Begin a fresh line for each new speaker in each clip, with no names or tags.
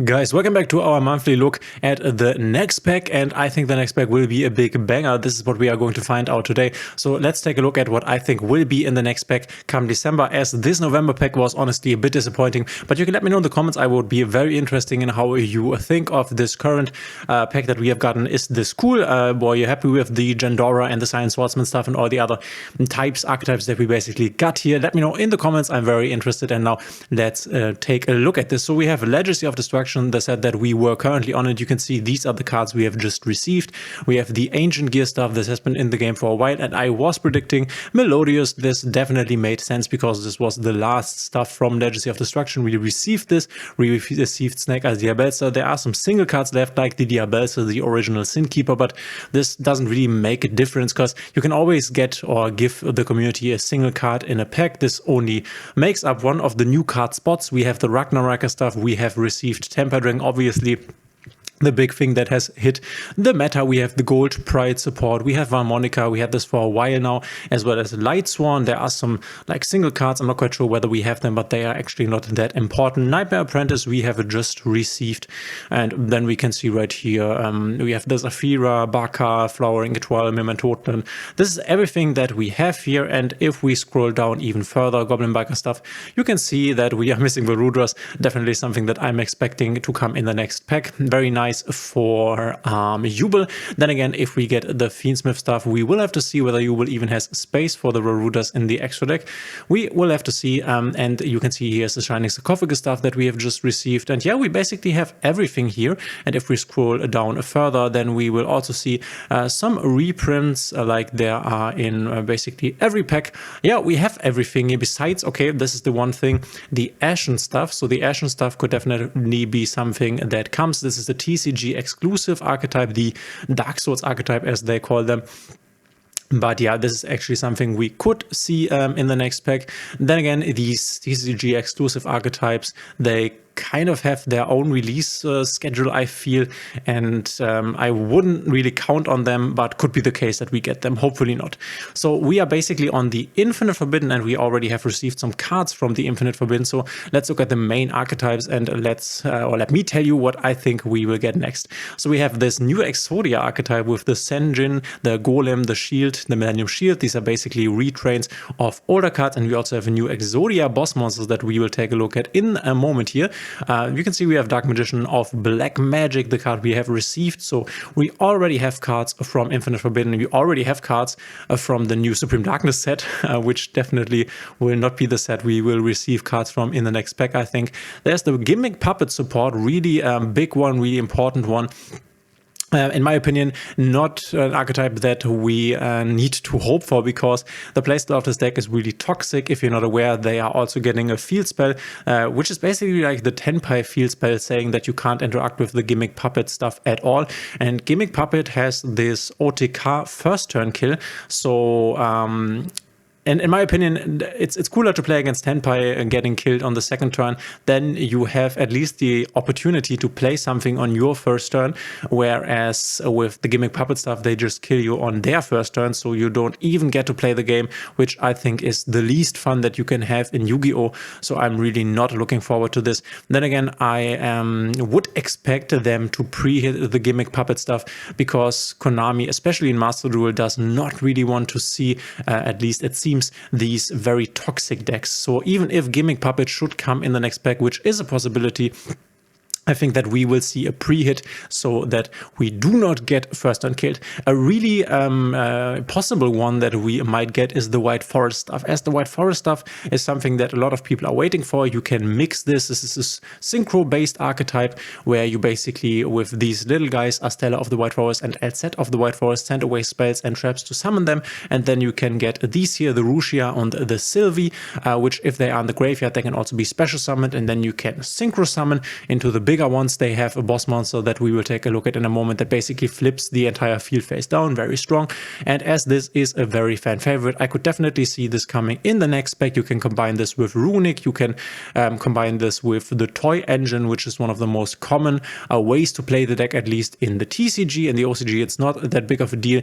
Guys, welcome back to our monthly look at the next pack, and I think the next pack will be a big banger. This is what we are going to find out today. So let's take a look at what I think will be in the next pack come December, as this November pack was honestly a bit disappointing. But you can let me know in the comments. I would be very interested in how you think of this current pack that we have gotten. Is this cool? Were you happy with the Gendora and the Science Swordsman stuff and all the other archetypes that we basically got here? Let me know in the comments. I'm very interested. And now let's take a look at this. So we have Legacy of Destruction, the set that we were currently on, and you can see these are the cards we have just received. We have the Ancient Gear stuff. This has been in the game for a while, and I was predicting Melodious. This definitely made sense because this was the last stuff from Legacy of Destruction. We received this. We received Snake as Diabelsa. There are some single cards left, like the Diabelsa, the original Sin Keeper, but this doesn't really make a difference because you can always get or give the community a single card in a pack. This only makes up one of the new card spots. We have the Ragnaraka stuff. We have received Temper Dragon, obviously the big thing that has hit the meta. We have the Gold Pride support. We have Harmonica. We had this for a while now, as well as Light Sworn. There are some like single cards. I'm not quite sure whether we have them, but they are actually not that important. Nightmare Apprentice we have just received, and then we can see right here we have the Zafira, Baka, Flowering Etoile, Mementoten. This is everything that we have here, and if we scroll down even further, Goblin Biker stuff, you can see that we are missing the Rudras. Definitely something that I'm expecting to come in the next pack. Very nice for Jubel. Then again, if we get the Fiendsmith stuff, we will have to see whether Jubel even has space for the Rarudas in the extra deck. We will have to see, and you can see here's the Shining Sarcophagus stuff that we have just received. And yeah, we basically have everything here. And if we scroll down further, then we will also see some reprints like there are in basically every pack. Yeah, we have everything here. Besides, okay, this is the one thing, the Ashen stuff. So the Ashen stuff could definitely be something that comes. This is the TCG exclusive archetype, the Dark Swords archetype as they call them. But yeah, this is actually something we could see in the next pack. Then again, these TCG exclusive archetypes, they kind of have their own release schedule, I feel, and I wouldn't really count on them, but could be the case that we get them, hopefully not. So we are basically on the Infinite Forbidden, and we already have received some cards from the Infinite Forbidden. So let's look at the main archetypes, and let me tell you what I think we will get next. So we have this new Exodia archetype with the Senjin, the Golem, the Shield, the Millennium Shield. These are basically retrains of older cards, and we also have a new Exodia boss monsters that we will take a look at in a moment here. You can see we have Dark Magician of Black Magic, the card we have received. So we already have cards from Infinite Forbidden. We already have cards from the new Supreme Darkness set, which definitely will not be the set we will receive cards from in the next pack, I think. There's the Gimmick Puppet support, really big one, really important one. In my opinion, not an archetype that we need to hope for, because the playstyle of this deck is really toxic. If you're not aware, they are also getting a field spell, which is basically like the Tenpai field spell, saying that you can't interact with the Gimmick Puppet stuff at all. And Gimmick Puppet has this OTK first turn kill, so and in my opinion, it's cooler to play against Tenpai and getting killed on the second turn. Then you have at least the opportunity to play something on your first turn, whereas with the Gimmick Puppet stuff, they just kill you on their first turn, so you don't even get to play the game, which I think is the least fun that you can have in Yu-Gi-Oh! So I'm really not looking forward to this. Then again, I would expect them to pre-hit the Gimmick Puppet stuff, because Konami, especially in Master Duel, does not really want to see, at least it seems, these very toxic decks. So even if Gimmick Puppet should come in the next pack, which is a possibility, I think that we will see a pre-hit so that we do not get first turn killed. A really possible one that we might get is the White Forest stuff, as the White Forest stuff is something that a lot of people are waiting for. You can mix this. This is a synchro-based archetype where you basically, with these little guys, Astella of the White Forest and Elset of the White Forest, send away spells and traps to summon them, and then you can get these here, the Rushia and the Sylvie, which if they are in the graveyard, they can also be special summoned, and then you can synchro summon into the bigger ones. They have a boss monster that we will take a look at in a moment that basically flips the entire field face down, very strong. And as this is a very fan favorite, I could definitely see this coming in the next pack. You can combine this with Runic, you can combine this with the Toy Engine, which is one of the most common ways to play the deck, at least in the TCG. In the OCG, it's not that big of a deal,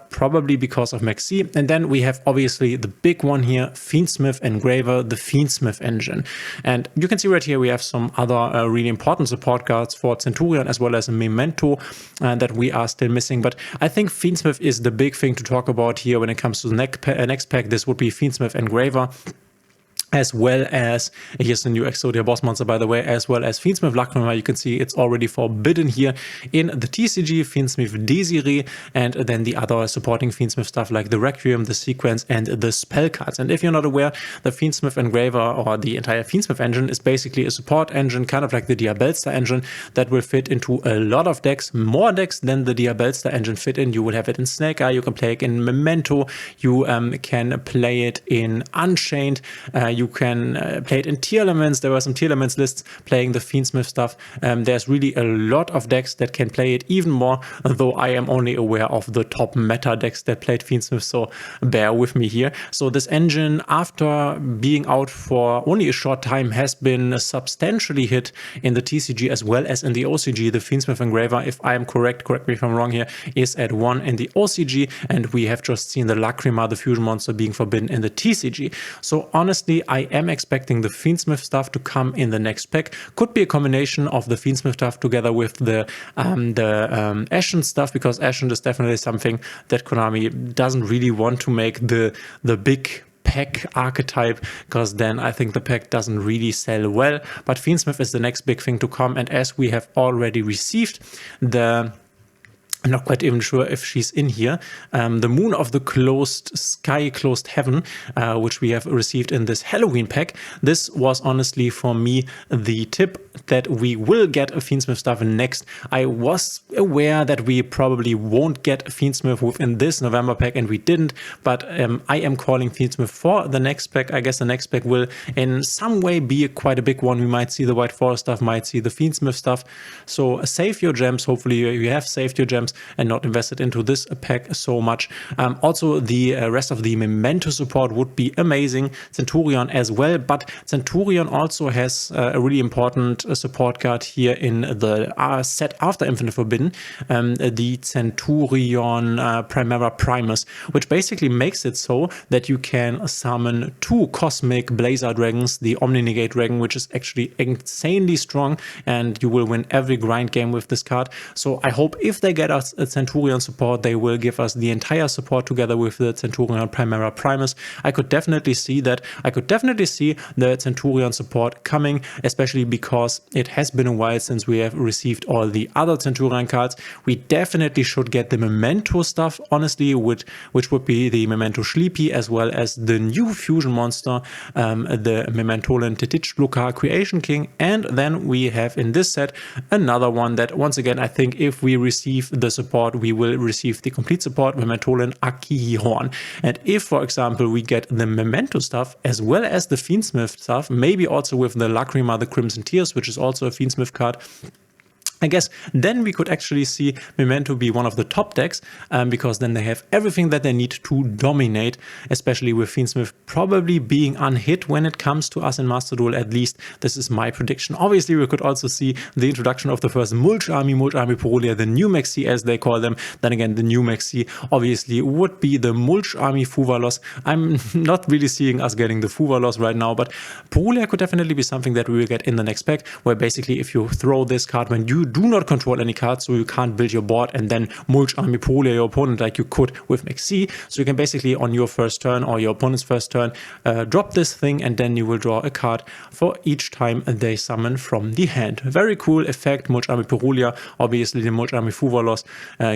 probably because of Maxi. And then we have obviously the big one here, Fiendsmith Engraver, the Fiendsmith Engine. And you can see right here we have some other really important important support cards for Centurion as well as a Memento that we are still missing. But I think Fiendsmith is the big thing to talk about here when it comes to the next pack. This would be Fiendsmith Engraver, as well as, here's the new Exodia boss monster, by the way, as well as Fiendsmith Lacrima. You can see it's already forbidden here in the TCG, Fiendsmith Desiree, and then the other supporting Fiendsmith stuff like the Requiem, the Sequence, and the spell cards. And if you're not aware, the Fiendsmith Engraver, or the entire Fiendsmith engine, is basically a support engine, kind of like the Diabellstar engine, that will fit into a lot of decks, more decks than the Diabellstar engine fit in. You will have it in Snake Eye, you can play it in Memento, you can play it in Unchained, you can play it in Tier Elements. There were some Tier Elements lists playing the Fiendsmith stuff. There's really a lot of decks that can play it even more, though I am only aware of the top meta decks that played Fiendsmith, so bear with me here. So this engine, after being out for only a short time, has been substantially hit in the TCG as well as in the OCG. The Fiendsmith Engraver, if I am correct me if I'm wrong here, is at 1 in the OCG, and we have just seen the Lacrima, the fusion monster, being forbidden in the TCG. So honestly, I am expecting the Fiendsmith stuff to come in the next pack. Could be a combination of the Fiendsmith stuff together with the Ashen stuff, because Ashen is definitely something that Konami doesn't really want to make the big pack archetype, because then I think the pack doesn't really sell well. But Fiendsmith is the next big thing to come, and as we have already received the, I'm not quite even sure if she's in here, the Moon of the Closed Sky, Closed Heaven, which we have received in this Halloween pack. This was honestly for me the tip that we will get a Fiendsmith stuff next. I was aware that we probably won't get a Fiendsmith within this November pack, and we didn't, but I am calling Fiendsmith for the next pack. I guess the next pack will in some way be quite a big one. We might see the White Forest stuff, might see the Fiendsmith stuff. So save your gems. Hopefully you have saved your gems and not invested into this pack so much. Also, the rest of the Memento support would be amazing. Centurion as well, but Centurion also has a really important support card here in the set after Infinite Forbidden, the Centurion Primera Primus, which basically makes it so that you can summon 2 Cosmic Blazer Dragons, the Omni-Negate Dragon, which is actually insanely strong, and you will win every grind game with this card. So I hope if they get us a Centurion support, they will give us the entire support together with the Centurion Primera Primus. I could definitely see that. I could definitely see the Centurion support coming, especially because it has been a while since we have received all the other Centurion cards. We definitely should get the Memento stuff, honestly, which would be the Memento Sleepy, as well as the new fusion monster, the Mementolan Tetichluka Creation King. And then we have in this set another one that, once again, I think if we receive the support, we will receive the complete support, Mementolan Akihorn. And if, for example, we get the Memento stuff as well as the Fiendsmith stuff, maybe also with the Lacrima, the Crimson Tears, which is also a Fiendsmith card, I guess then we could actually see Memento be one of the top decks, because then they have everything that they need to dominate, especially with Fiendsmith probably being unhit when it comes to us in Master Duel. At least this is my prediction. Obviously, we could also see the introduction of the first Mulch Army Purulia, the new Maxi as they call them. Then again, the new Maxi obviously would be the Mulch Army Fuvalos. I'm not really seeing us getting the Fuvalos right now, but Purulia could definitely be something that we will get in the next pack, where basically if you throw this card when you do not control any cards, so you can't build your board and then Mulch Army Purulia your opponent like you could with Maxi. So you can basically on your first turn or your opponent's first turn drop this thing, and then you will draw a card for each time they summon from the hand. Very cool effect, Mulch Army Purulia. Obviously the Mulch Army Fuvalos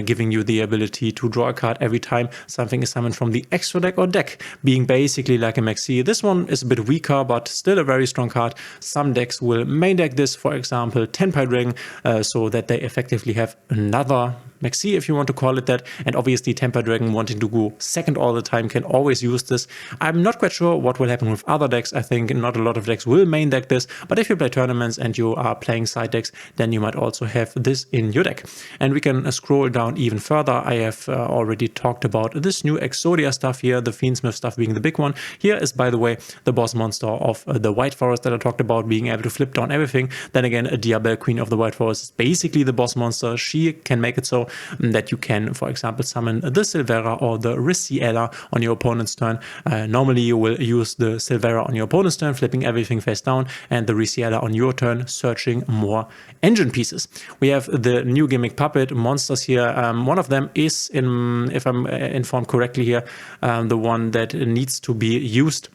giving you the ability to draw a card every time something is summoned from the extra deck or deck, being basically like a Maxi. This one is a bit weaker, but still a very strong card. Some decks will main deck this, for example Tenpai Dragon, so that they effectively have another Maxi, if you want to call it that. And obviously Temper Dragon wanting to go second all the time can always use this. I'm not quite sure what will happen with other decks. I think not a lot of decks will main deck this, but if you play tournaments and you are playing side decks, then you might also have this in your deck. And we can scroll down even further. I have already talked about this new Exodia stuff here, the Fiendsmith stuff being the big one. Here is, by the way, the boss monster of the White Forest that I talked about, being able to flip down everything. Then again, a Diabell Queen of the White Forest is basically the boss monster. She can make it so that you can, for example, summon the Silvera or the Riciela on your opponent's turn. Normally you will use the Silvera on your opponent's turn, flipping everything face down, and the Riciela on your turn, searching more engine pieces. We have the new gimmick puppet monsters here. One of them is, if I'm informed correctly here, the one that needs to be used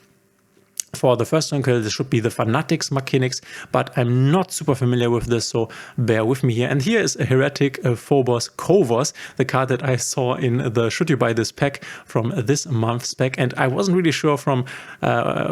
for the first turn kill. This should be the Fanatics mechanics, but I'm not super familiar with this, so bear with me here. And here is a Heretic Phobos Kovos, the card that I saw in the Should You Buy This pack from this month's pack, and I wasn't really sure from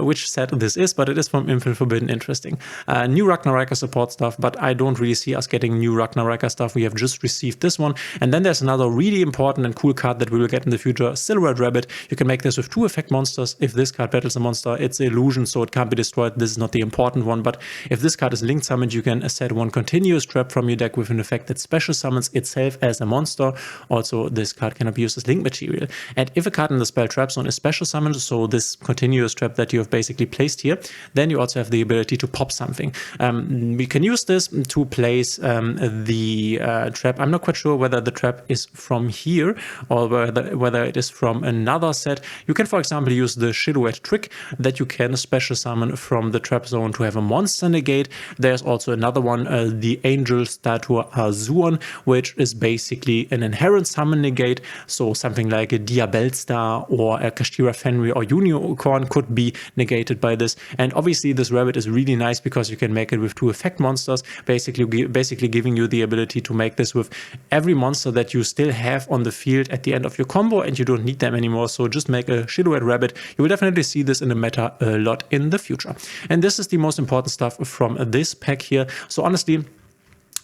which set this is, but it is from Infinite Forbidden. Interesting. New Ragnaraka support stuff, but I don't really see us getting new Ragnaraka stuff. We have just received this one, and then there's another really important and cool card that we will get in the future, Silhouette Rabbit. You can make this with 2 effect monsters. If this card battles a monster, it's illusion, so it can't be destroyed. This is not the important one, but if this card is linked summoned, you can set 1 continuous trap from your deck with an effect that special summons itself as a monster. Also, this card cannot be used as link material. And if a card in the spell trap zone is special summoned, so this continuous trap that you have basically placed here, then you also have the ability to pop something. We can use this to place the trap. I'm not quite sure whether the trap is from here or whether it is from another set. You can, for example, use the Silhouette trick that you can special summon from the trap zone to have a monster negate. There's also another one, the Angel Statue Azurn, which is basically an inherent summon negate. So something like a Diabellstar or a Kashtira Fenrir or Unicorn could be negated by this. And obviously this rabbit is really nice because you can make it with 2 effect monsters, basically giving you the ability to make this with every monster that you still have on the field at the end of your combo, and you don't need them anymore. So just make a Silhouette Rabbit. You will definitely see this in the meta a lot in the future. And this is the most important stuff from this pack here. So honestly,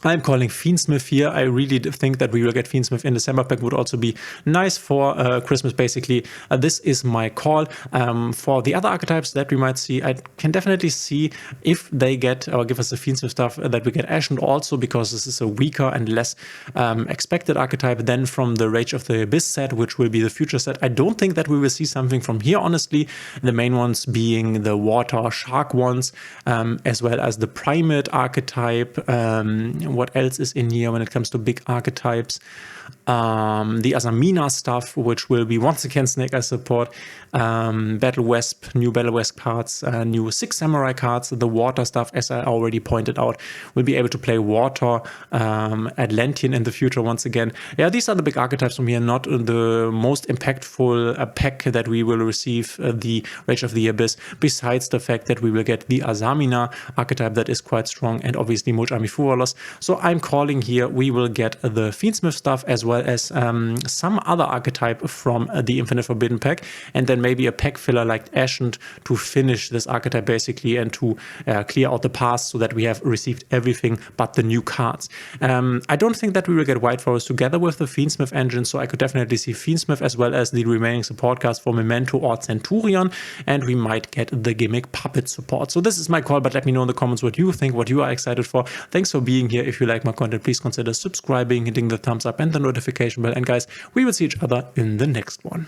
I'm calling Fiendsmith here. I really think that we will get Fiendsmith in December pack. Would also be nice for Christmas, basically. This is my call. For the other archetypes that we might see, I can definitely see if they get or give us the Fiendsmith stuff that we get Ashen also, because this is a weaker and less expected archetype than from the Rage of the Abyss set, which will be the future set. I don't think that we will see something from here, honestly. The main ones being the Water Shark ones, as well as the Primate archetype. What else is in here when it comes to big archetypes? The Azamina stuff, which will be once again Snake Eyes support, Battle Wesp, new Battle Wesp cards, new 6 Samurai cards. The water stuff, as I already pointed out, will be able to play water, Atlantean in the future once again. Yeah, these are the big archetypes from here, not the most impactful pack that we will receive, the Rage of the Abyss, besides the fact that we will get the Azamina archetype that is quite strong, and obviously Muj Army Fuwalos. So I'm calling here we will get the Fiendsmith stuff, as well as some other archetype from the Infinite Forbidden pack, and then maybe a pack filler like Ashen to finish this archetype basically, and to clear out the past so that we have received everything but the new cards. I don't think that we will get White Forest together with the Fiendsmith engine, so I could definitely see Fiendsmith as well as the remaining support cards for Memento or Centurion, and we might get the gimmick puppet support. So this is my call, but let me know in the comments what you think, what you are excited for. Thanks for being here. If you like my content, please consider subscribing, hitting the thumbs up and the notification bell. And guys, we will see each other in the next one.